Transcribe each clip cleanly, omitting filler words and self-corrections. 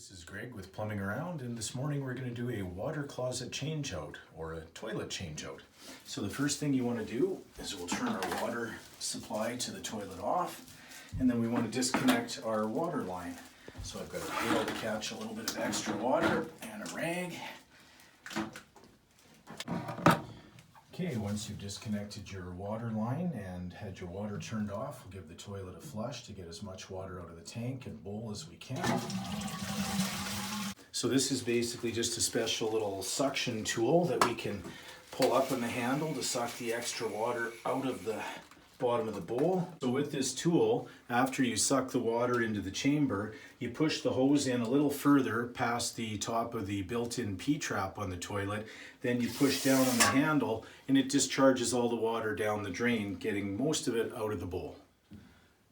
This is Greg with Plumbing Around, and this morning we're going to do a water closet change out or a toilet change out. So the first thing you want to do is we'll turn our water supply to the toilet off, and then we want to disconnect our water line. So I've got a pail to catch a little bit of extra water and a rag. Okay, once you've disconnected your water line and had your water turned off, we'll give the toilet a flush to get as much water out of the tank and bowl as we can. So this is basically just a special little suction tool that we can pull up on the handle to suck the extra water out of the bottom of the bowl. So with this tool, after you suck the water into the chamber, you push the hose in a little further past the top of the built-in P-trap on the toilet, then you push down on the handle and it discharges all the water down the drain, getting most of it out of the bowl.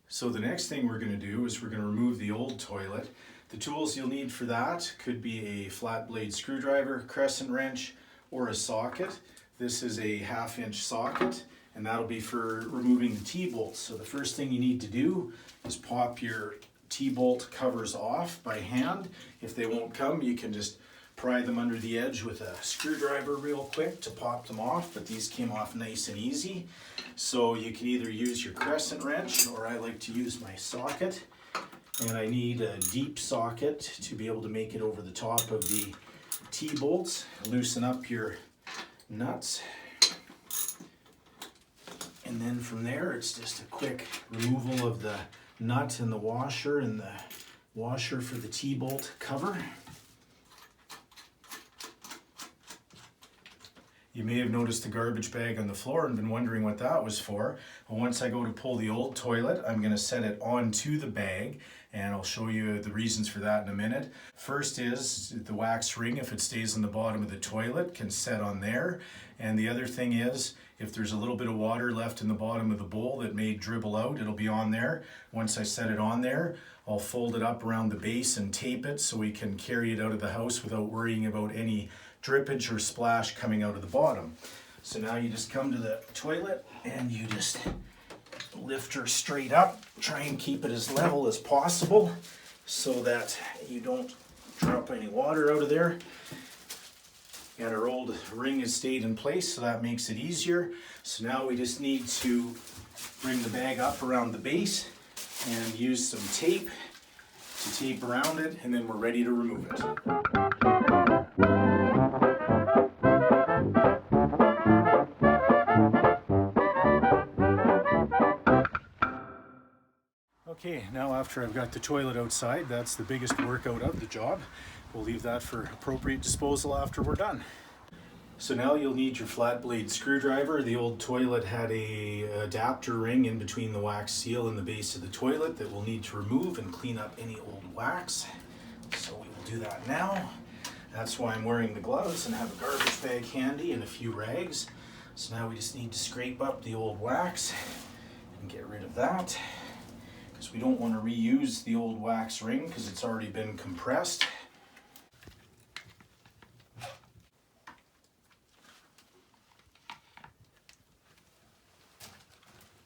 So the next thing we're going to do is we're going to remove the old toilet. The tools you'll need for that could be a flat blade screwdriver, crescent wrench, or a socket. This is a 1/2-inch socket, and that'll be for removing the T-bolts. So the first thing you need to do is pop your T-bolt covers off by hand. If they won't come, you can just pry them under the edge with a screwdriver real quick to pop them off, but these came off nice and easy. So you can either use your crescent wrench, or I like to use my socket. And I need a deep socket to be able to make it over the top of the T-bolts. Loosen up your nuts. And then from there, it's just a quick removal of the nut and the washer for the T-bolt cover. You may have noticed the garbage bag on the floor and been wondering what that was for. Well, once I go to pull the old toilet, I'm going to set it onto the bag, and I'll show you the reasons for that in a minute. First is the wax ring, if it stays on the bottom of the toilet, can set on there. And the other thing is, if there's a little bit of water left in the bottom of the bowl that may dribble out, it'll be on there. Once I set it on there, I'll fold it up around the base and tape it so we can carry it out of the house without worrying about any drippage or splash coming out of the bottom. So now you just come to the toilet and you just lift her straight up. Try and keep it as level as possible so that you don't drop any water out of there. And our old ring has stayed in place, so that makes it easier. So now we just need to bring the bag up around the base and use some tape to tape around it, and then we're ready to remove it. Okay, now after I've got the toilet outside, that's the biggest workout of the job. We'll leave that for appropriate disposal after we're done. So now you'll need your flat blade screwdriver. The old toilet had a adapter ring in between the wax seal and the base of the toilet that we'll need to remove and clean up any old wax. So we will do that now. That's why I'm wearing the gloves and have a garbage bag handy and a few rags. So now we just need to scrape up the old wax and get rid of that, because we don't want to reuse the old wax ring because it's already been compressed.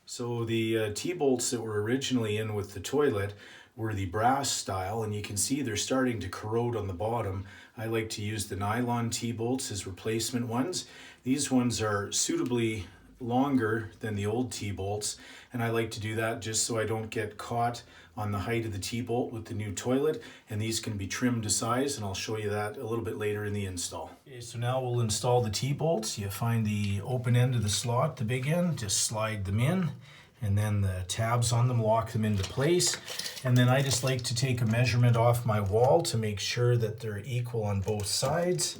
So the T-bolts that were originally in with the toilet were the brass style, and you can see they're starting to corrode on the bottom. I like to use the nylon T-bolts as replacement ones. These ones are suitably longer than the old T-bolts, and I like to do that just so I don't get caught on the height of the T-bolt with the new toilet, and these can be trimmed to size, and I'll show you that a little bit later in the install. Okay, so now we'll install the T-bolts. You find the open end of the slot, the big end, just slide them in, and then the tabs on them lock them into place. And then I just like to take a measurement off my wall to make sure that they're equal on both sides,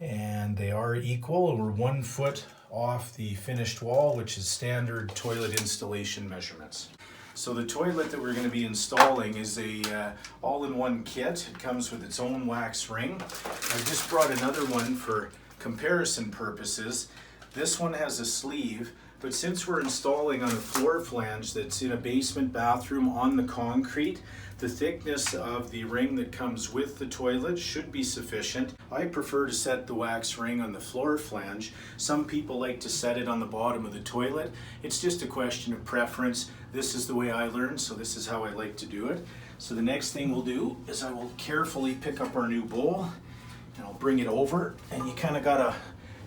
and they are equal, and we're 1 foot off the finished wall, which is standard toilet installation measurements. So the toilet that we're going to be installing is a all-in-one kit. It comes with its own wax ring. I just brought another one for comparison purposes. This one has a sleeve, but since we're installing on a floor flange that's in a basement bathroom on the concrete, the thickness of the ring that comes with the toilet should be sufficient. I prefer to set the wax ring on the floor flange. Some people like to set it on the bottom of the toilet. It's just a question of preference. This is the way I learned, so this is how I like to do it. So the next thing we'll do is I will carefully pick up our new bowl and I'll bring it over, and you kind of gotta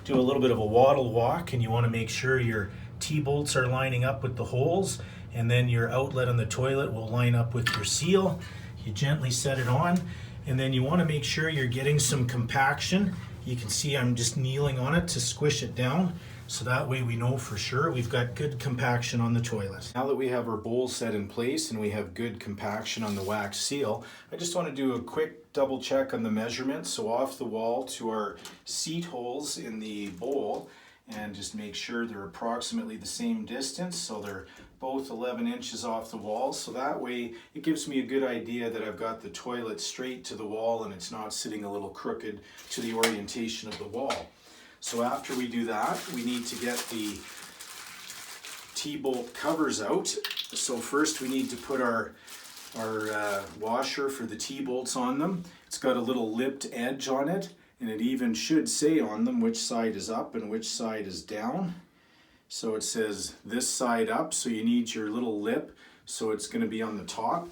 do a little bit of a waddle walk, and you want to make sure your T-bolts are lining up with the holes, and then your outlet on the toilet will line up with your seal. You gently set it on, and then you want to make sure you're getting some compaction. You can see I'm just kneeling on it to squish it down, so that way we know for sure we've got good compaction on the toilet. Now that we have our bowl set in place and we have good compaction on the wax seal, I just want to do a quick double check on the measurements. So off the wall to our seat holes in the bowl, and just make sure they're approximately the same distance. So they're both 11 inches off the wall. So that way it gives me a good idea that I've got the toilet straight to the wall and it's not sitting a little crooked to the orientation of the wall. So after we do that, we need to get the T-bolt covers out. So first we need to put our washer for the T-bolts on them. It's got a little lipped edge on it, and it even should say on them which side is up and which side is down. So it says this side up, so you need your little lip, so it's going to be on the top.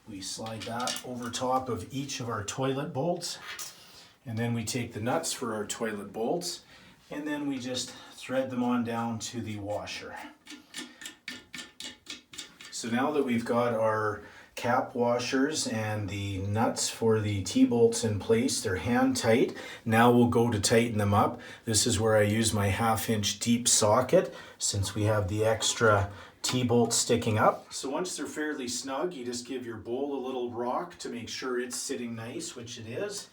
We slide that over top of each of our toilet bolts, and then we take the nuts for our toilet bolts, and then we just thread them on down to the washer. So now that we've got our cap washers and the nuts for the T-bolts in place, they're hand tight. Now we'll go to tighten them up. This is where I use my 1/2 inch deep socket, since we have the extra T-bolt sticking up. So once they're fairly snug, you just give your bowl a little rock to make sure it's sitting nice, which it is.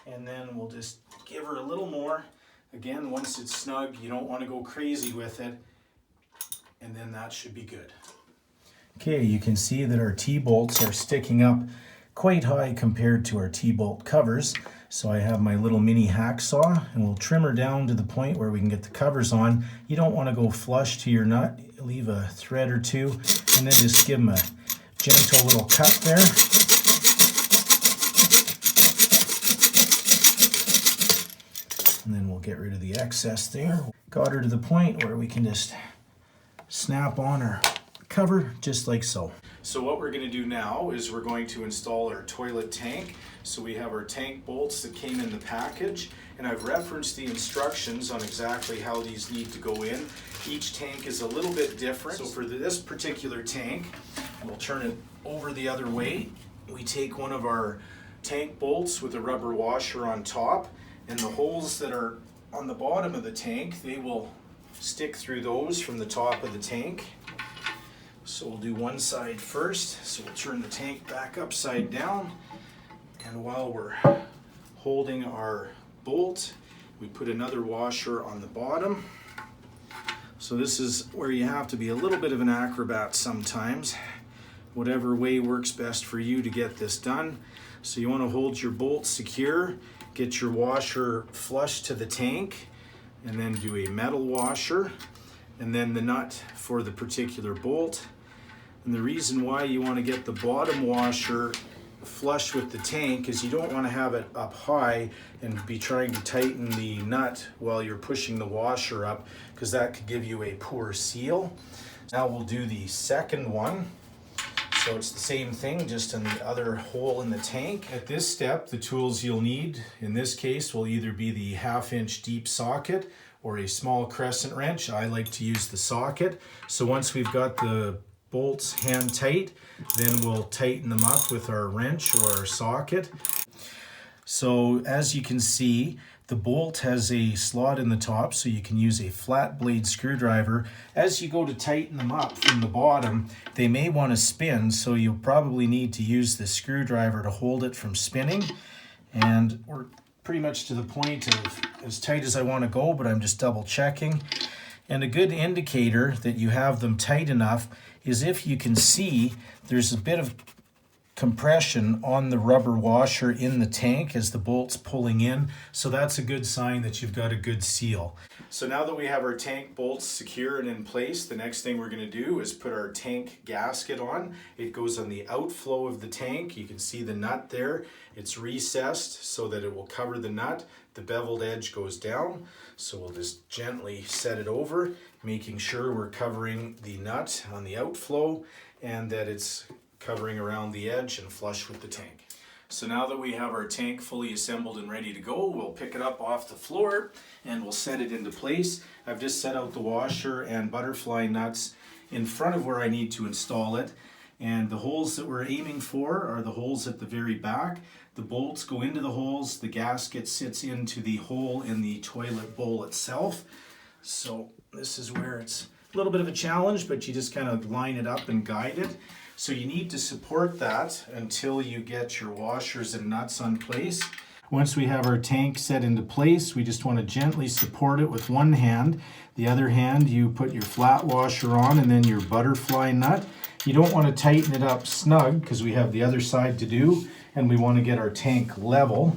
And then we'll just give her a little more. Again, once it's snug, you don't want to go crazy with it. And then that should be good. Okay, you can see that our T-bolts are sticking up quite high compared to our T-bolt covers. So I have my little mini hacksaw, and we'll trim her down to the point where we can get the covers on. You don't want to go flush to your nut. Leave a thread or two, and then just give them a gentle little cut there. And then we'll get rid of the excess there. Got her to the point where we can just snap on her cover just like so. So what we're going to do now is we're going to install our toilet tank. So we have our tank bolts that came in the package, and I've referenced the instructions on exactly how these need to go in. Each tank is a little bit different. So for this particular tank, we'll turn it over the other way. We take one of our tank bolts with a rubber washer on top, and the holes that are on the bottom of the tank, they will stick through those from the top of the tank. So we'll do one side first. So we'll turn the tank back upside down, and while we're holding our bolt, we put another washer on the bottom. So this is where you have to be a little bit of an acrobat sometimes. Whatever way works best for you to get this done. So you want to hold your bolt secure, get your washer flush to the tank, and then do a metal washer, and then the nut for the particular bolt. And the reason why you want to get the bottom washer flush with the tank is you don't want to have it up high and be trying to tighten the nut while you're pushing the washer up, because that could give you a poor seal. Now we'll do the second one. So it's the same thing, just in the other hole in the tank. At this step, the tools you'll need in this case will either be the 1/2 inch deep socket or a small crescent wrench. I like to use the socket. So once we've got the bolts hand tight, then we'll tighten them up with our wrench or our socket. So as you can see, the bolt has a slot in the top, so you can use a flat blade screwdriver. As you go to tighten them up from the bottom, they may want to spin, so you'll probably need to use the screwdriver to hold it from spinning. And we're pretty much to the point of as tight as I want to go, but I'm just double checking. And a good indicator that you have them tight enough is if you can see there's a bit of compression on the rubber washer in the tank as the bolt's pulling in. So that's a good sign that you've got a good seal. So now that we have our tank bolts secure and in place, the next thing we're going to do is put our tank gasket on. It goes on the outflow of the tank. You can see the nut there. It's recessed so that it will cover the nut. The beveled edge goes down. So we'll just gently set it over, making sure we're covering the nut on the outflow and that it's covering around the edge and flush with the tank. So now that we have our tank fully assembled and ready to go, we'll pick it up off the floor and we'll set it into place. I've just set out the washer and butterfly nuts in front of where I need to install it. And the holes that we're aiming for are the holes at the very back. The bolts go into the holes, the gasket sits into the hole in the toilet bowl itself. So this is where it's a little bit of a challenge, but you just kind of line it up and guide it. So you need to support that until you get your washers and nuts on place. Once we have our tank set into place, we just want to gently support it with one hand. The other hand, you put your flat washer on and then your butterfly nut. You don't want to tighten it up snug because we have the other side to do, and we want to get our tank level.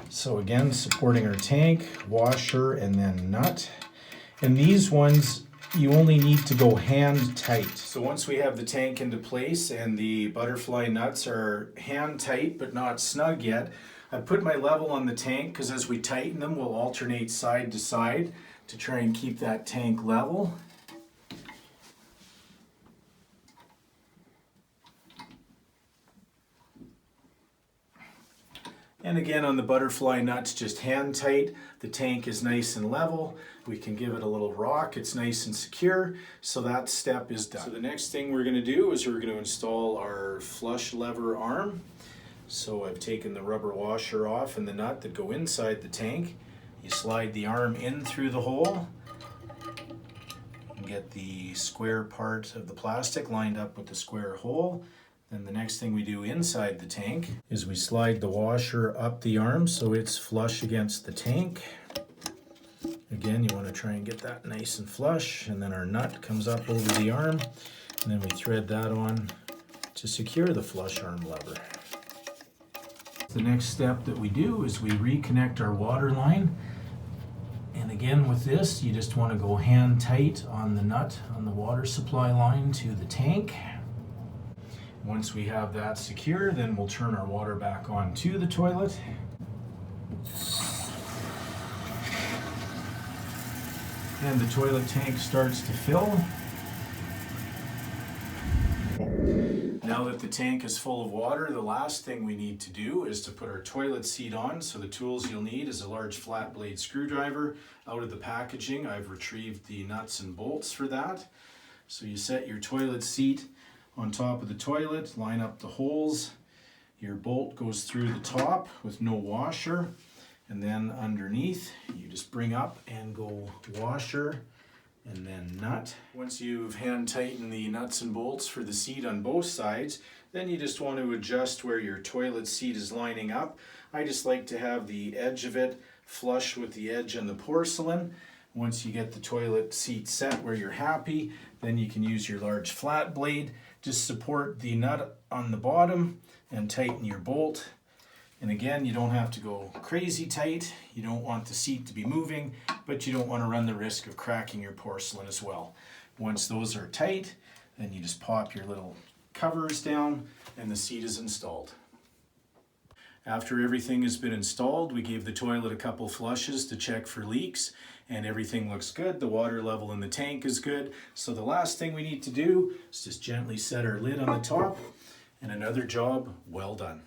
So again, supporting our tank, washer, and then nut. And these ones, you only need to go hand tight. So once we have the tank into place and the butterfly nuts are hand tight but not snug yet, I put my level on the tank because as we tighten them, we'll alternate side to side to try and keep that tank level. And again, on the butterfly nuts, just hand tight. The tank is nice and level. We can give it a little rock. It's nice and secure. So that step is done. So the next thing we're going to do is we're going to install our flush lever arm. So I've taken the rubber washer off and the nut that go inside the tank. You slide the arm in through the hole and get the square part of the plastic lined up with the square hole. Then the next thing we do inside the tank is we slide the washer up the arm so it's flush against the tank. Again, you want to try and get that nice and flush, and then our nut comes up over the arm, and then we thread that on to secure the flush arm lever. The next step that we do is we reconnect our water line. And again, with this, you just want to go hand tight on the nut on the water supply line to the tank. Once we have that secure, then we'll turn our water back on to the toilet. And the toilet tank starts to fill. Now that the tank is full of water, the last thing we need to do is to put our toilet seat on. So the tools you'll need is a large flat blade screwdriver. Out of the packaging, I've retrieved the nuts and bolts for that. So you set your toilet seat on top of the toilet, line up the holes. Your bolt goes through the top with no washer, and then underneath you just bring up and go washer and then nut. Once you've hand tightened the nuts and bolts for the seat on both sides, then you just want to adjust where your toilet seat is lining up. I just like to have the edge of it flush with the edge on the porcelain. Once you get the toilet seat set where you're happy, then you can use your large flat blade. Just support the nut on the bottom and tighten your bolt. And again, you don't have to go crazy tight. You don't want the seat to be moving, but you don't want to run the risk of cracking your porcelain as well. Once those are tight, then you just pop your little covers down and the seat is installed. After everything has been installed, we gave the toilet a couple flushes to check for leaks, and everything looks good. The water level in the tank is good. So the last thing we need to do is just gently set our lid on the top, and another job well done.